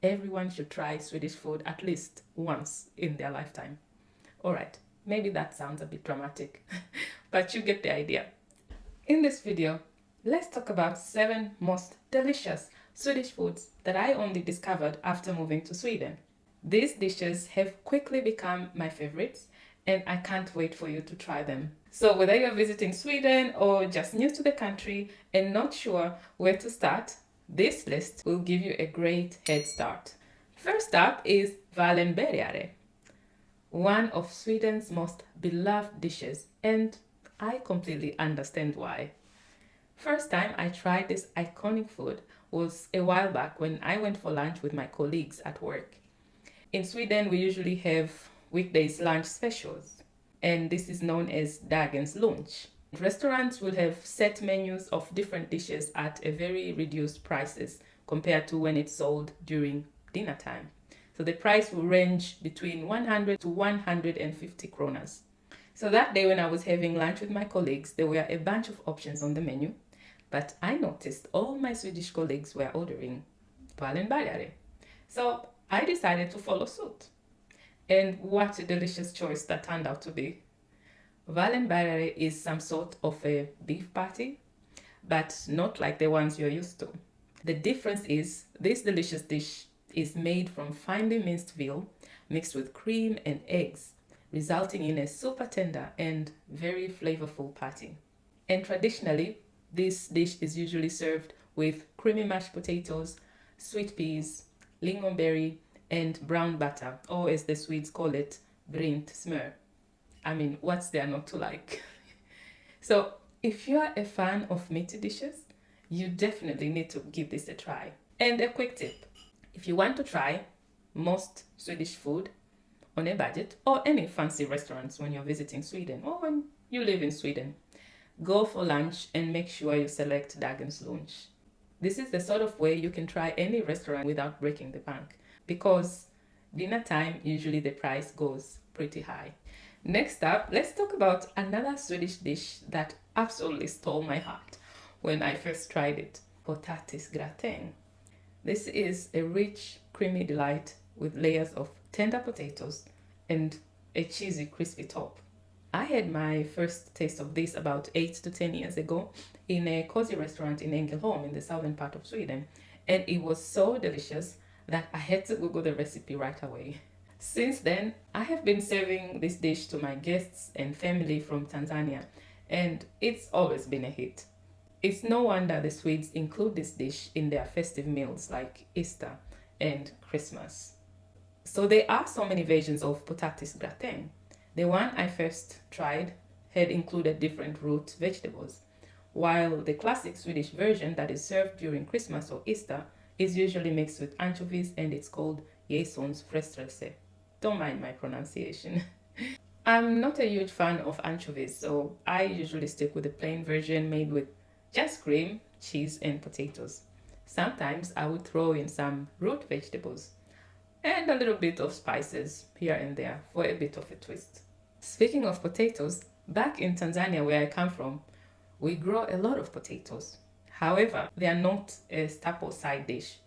everyone should try Swedish food at least once in their lifetime. All right, maybe that sounds a bit dramatic, but you get the idea. In this video, let's talk about 7 most delicious Swedish foods that I only discovered after moving to Sweden. These dishes have quickly become my favorites, and I can't wait for you to try them. So whether you're visiting Sweden or just new to the country and not sure where to start, this list will give you a great head start. First up is Wallenbergare, one of Sweden's most beloved dishes, and I completely understand why. First time I tried this iconic food was a while back when I went for lunch with my colleagues at work. In Sweden, we usually have weekdays lunch specials, and this is known as Dagens lunch. Restaurants will have set menus of different dishes at a very reduced prices compared to when it's sold during dinner time. So the price will range between 100 to 150 kronas. So that day when I was having lunch with my colleagues, there were a bunch of options on the menu, but I noticed all my Swedish colleagues were ordering Wallenbergare. So I decided to follow suit. And what a delicious choice that turned out to be. Wallenbergare is some sort of a beef patty, but not like the ones you're used to. The difference is this delicious dish is made from finely minced veal mixed with cream and eggs, resulting in a super tender and very flavorful patty. And traditionally, this dish is usually served with creamy mashed potatoes, sweet peas, lingonberry, and brown butter, or as the Swedes call it, brynt smör. I mean, what's there not to like? So, if you're a fan of meaty dishes, you definitely need to give this a try. And a quick tip, if you want to try most Swedish food on a budget, or any fancy restaurants when you're visiting Sweden, or when you live in Sweden, go for lunch and make sure you select Dagens lunch. This is the sort of way you can try any restaurant without breaking the bank, because dinner time, usually the price goes pretty high. Next up, let's talk about another Swedish dish that absolutely stole my heart when I first tried it, Potatis Gratäng. This is a rich, creamy delight with layers of tender potatoes and a cheesy, crispy top. I had my first taste of this about 8 to 10 years ago in a cozy restaurant in Ängelholm in the southern part of Sweden, and it was so delicious that I had to Google the recipe right away. Since then, I have been serving this dish to my guests and family from Tanzania, and it's always been a hit. It's no wonder the Swedes include this dish in their festive meals like Easter and Christmas. So there are so many versions of Potatis Gratäng. The one I first tried had included different root vegetables, while the classic Swedish version that is served during Christmas or Easter is usually mixed with anchovies, and it's called Jäsons frestelse. Don't mind my pronunciation. I'm not a huge fan of anchovies, so I usually stick with the plain version made with just cream, cheese, and potatoes. Sometimes I would throw in some root vegetables and a little bit of spices here and there for a bit of a twist. Speaking of potatoes, back in Tanzania where I come from, we grow a lot of potatoes. However, they are not a staple side dish.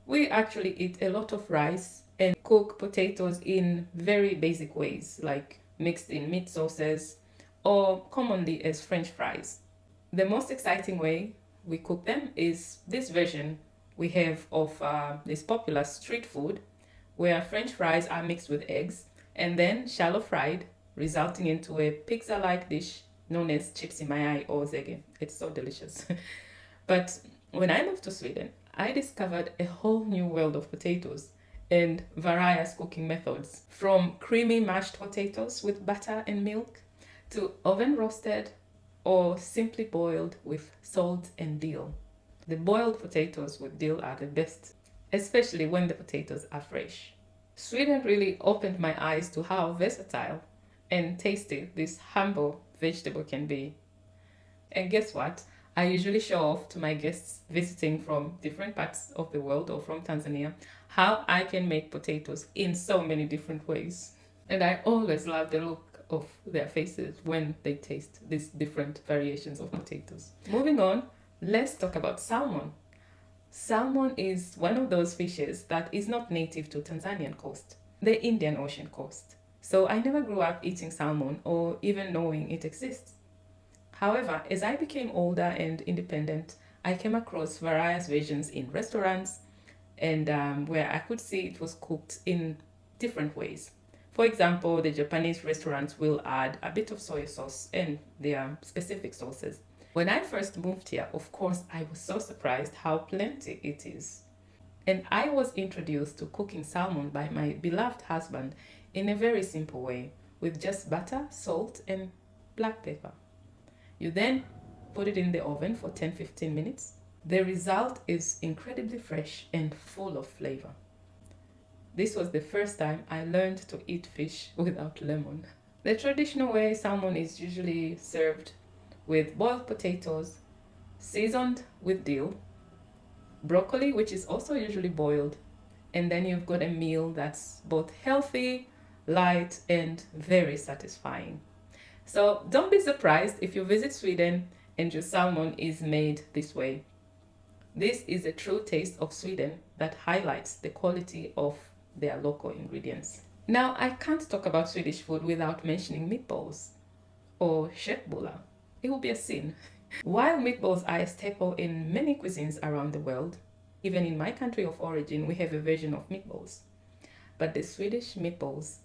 We actually eat a lot of rice and cook potatoes in very basic ways, like mixed in meat sauces or commonly as French fries. The most exciting way we cook them is this version we have of this popular street food where French fries are mixed with eggs and then shallow fried, resulting into a pizza-like dish known as chips in my eye or zege. It's so delicious. But when I moved to Sweden, I discovered a whole new world of potatoes and various cooking methods, from creamy mashed potatoes with butter and milk to oven roasted or simply boiled with salt and dill. The boiled potatoes with dill are the best, especially when the potatoes are fresh. Sweden really opened my eyes to how versatile and tasty this humble vegetable can be. And guess what? I usually show off to my guests visiting from different parts of the world or from Tanzania how I can make potatoes in so many different ways. And I always love the look of their faces when they taste these different variations of potatoes. Moving on, let's talk about salmon. Salmon is one of those fishes that is not native to Tanzanian coast, the Indian Ocean coast. So I never grew up eating salmon or even knowing it exists. However, as I became older and independent, I came across various versions in restaurants and where I could see it was cooked in different ways. For example, the Japanese restaurants will add a bit of soy sauce and their specific sauces. When I first moved here, of course, I was so surprised how plenty it is. And I was introduced to cooking salmon by my beloved husband in a very simple way with just butter, salt, and black pepper. You then put it in the oven for 10-15 minutes. The result is incredibly fresh and full of flavor. This was the first time I learned to eat fish without lemon. The traditional way salmon is usually served with boiled potatoes, seasoned with dill, broccoli, which is also usually boiled, and then you've got a meal that's both healthy, light, and very satisfying. So don't be surprised if you visit Sweden and your salmon is made this way. This is a true taste of Sweden that highlights the quality of their local ingredients. Now, I can't talk about Swedish food without mentioning meatballs or köttbullar. It would be a sin. While meatballs are a staple in many cuisines around the world, even in my country of origin, we have a version of meatballs. But the Swedish meatballs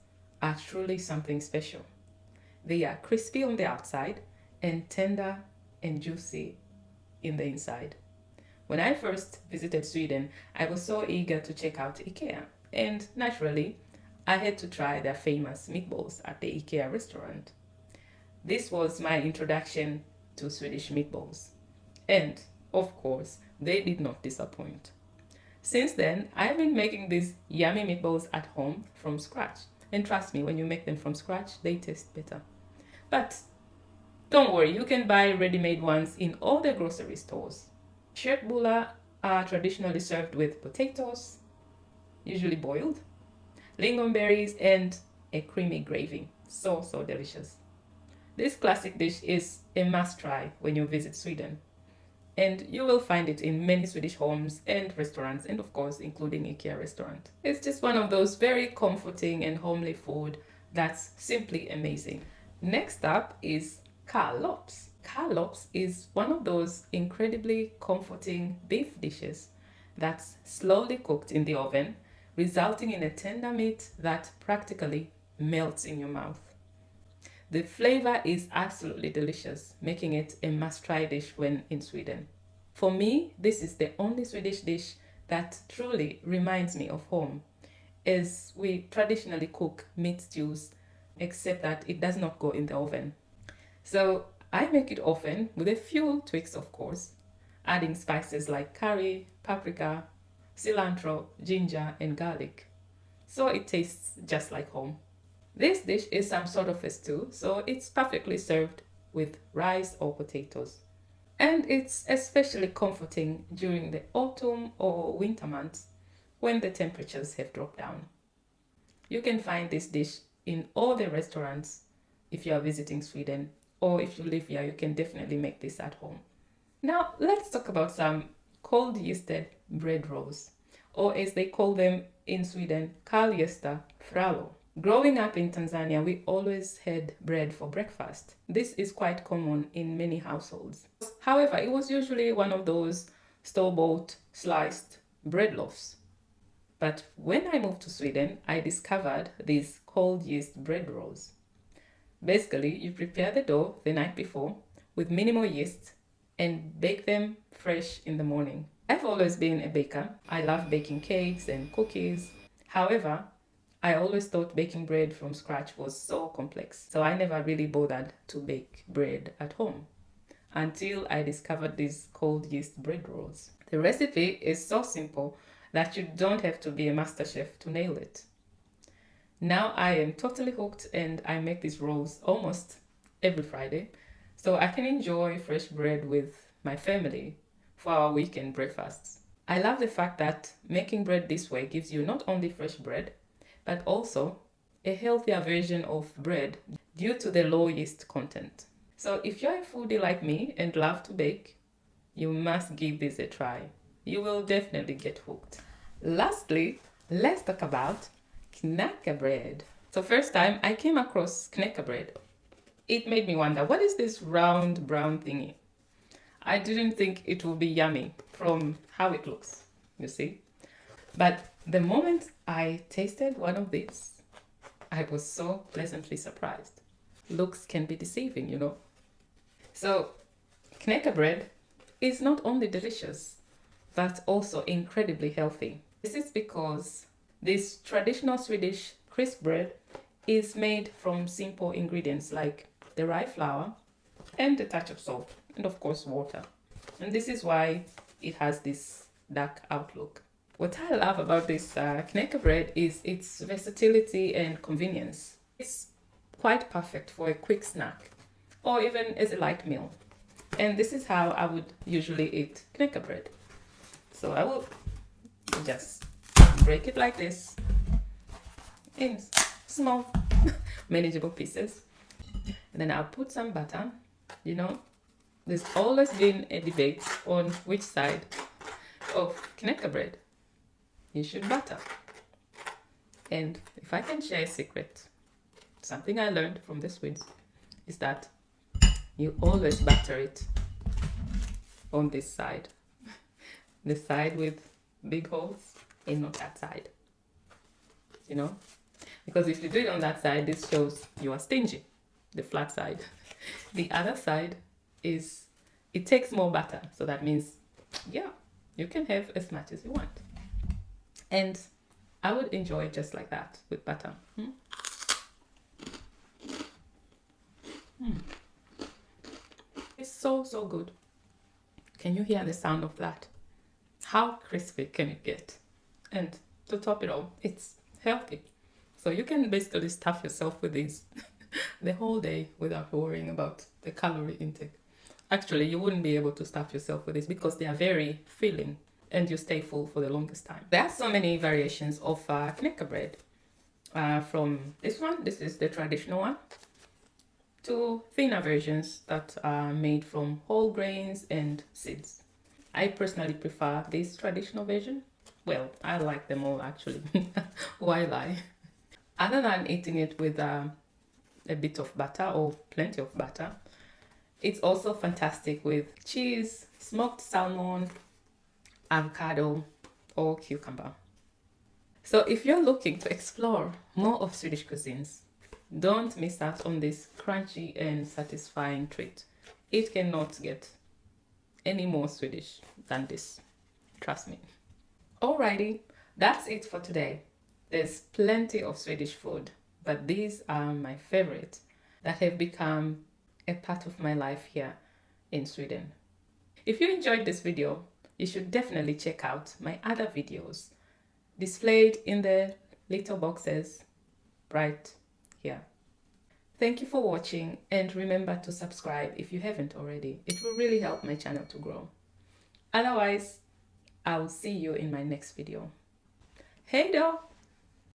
are truly something special. They are crispy on the outside and tender and juicy in the inside. When I first visited Sweden, I was so eager to check out IKEA, and naturally, I had to try their famous meatballs at the IKEA restaurant. This was my introduction to Swedish meatballs. And, of course, they did not disappoint. Since then, I've been making these yummy meatballs at home from scratch. And trust me, when you make them from scratch, they taste better. But don't worry, you can buy ready-made ones in all the grocery stores. Köttbullar are traditionally served with potatoes, usually boiled, lingonberries, and a creamy gravy. So delicious. This classic dish is a must-try when you visit Sweden. And you will find it in many Swedish homes and restaurants, and of course, including IKEA restaurant. It's just one of those very comforting and homely food that's simply amazing. Next up is Kalops. Kalops is one of those incredibly comforting beef dishes that's slowly cooked in the oven, resulting in a tender meat that practically melts in your mouth. The flavor is absolutely delicious, making it a must-try dish when in Sweden. For me, this is the only Swedish dish that truly reminds me of home, as we traditionally cook meat stews, except that it does not go in the oven. So I make it often with a few tweaks, of course, adding spices like curry, paprika, cilantro, ginger, and garlic. So it tastes just like home. This dish is some sort of a stew, so it's perfectly served with rice or potatoes. And it's especially comforting during the autumn or winter months when the temperatures have dropped down. You can find this dish in all the restaurants if you are visiting Sweden, or if you live here, you can definitely make this at home. Now, let's talk about some cold yeasted bread rolls, or as they call them in Sweden, Kalljästa frallor. Growing up in Tanzania, we always had bread for breakfast. This is quite common in many households. However, it was usually one of those store-bought sliced bread loaves. But when I moved to Sweden, I discovered these cold yeast bread rolls. Basically, you prepare the dough the night before with minimal yeast and bake them fresh in the morning. I've always been a baker. I love baking cakes and cookies. However, I always thought baking bread from scratch was so complex, so I never really bothered to bake bread at home until I discovered these cold yeast bread rolls. The recipe is so simple that you don't have to be a master chef to nail it. Now I am totally hooked and I make these rolls almost every Friday, so I can enjoy fresh bread with my family for our weekend breakfasts. I love the fact that making bread this way gives you not only fresh bread, but also a healthier version of bread due to the low yeast content. So if you're a foodie like me and love to bake, you must give this a try. You will definitely get hooked. Lastly, let's talk about Knäckebröd. So first time I came across Knäckebröd, it made me wonder, what is this round brown thingy? I didn't think it would be yummy from how it looks, you see. But the moment I tasted one of these, I was so pleasantly surprised. Looks can be deceiving, you know. So Knäckebröd is not only delicious, but also incredibly healthy. This is because this traditional Swedish crisp bread is made from simple ingredients like the rye flour and a touch of salt and of course water. And this is why it has this dark outlook. What I love about this Knäckebröd is its versatility and convenience. It's quite perfect for a quick snack or even as a light meal. And this is how I would usually eat Knäckebröd. So I will just break it like this in small manageable pieces. And then I'll put some butter. You know, there's always been a debate on which side of Knäckebröd you should butter. And if I can share a secret, something I learned from the Swedes is that you always butter it on this side. The side with big holes and not that side. You know? Because if you do it on that side, this shows you are stingy. The flat side. The other side is, it takes more butter. So that means, yeah, you can have as much as you want. And I would enjoy it just like that with butter. It's so, so good. Can you hear the sound of that? How crispy can it get? And to top it all, it's healthy. So you can basically stuff yourself with these the whole day without worrying about the calorie intake. Actually, you wouldn't be able to stuff yourself with this because they are very filling and you stay full for the longest time. There are so many variations of Knäckebröd. From this one, this is the traditional one, to thinner versions that are made from whole grains and seeds. I personally prefer this traditional version. Well, I like them all actually. Why lie? Other than eating it with a bit of butter or plenty of butter, it's also fantastic with cheese, smoked salmon, avocado, or cucumber. So if you're looking to explore more of Swedish cuisines, don't miss out on this crunchy and satisfying treat. It cannot get any more Swedish than this. Trust me. Alrighty, that's it for today. There's plenty of Swedish food, but these are my favorite that have become a part of my life here in Sweden. If you enjoyed this video, you should definitely check out my other videos displayed in the little boxes right here. Thank you for watching, and remember to subscribe if you haven't already. It will really help my channel to grow. Otherwise, I will see you in my next video. Hej då!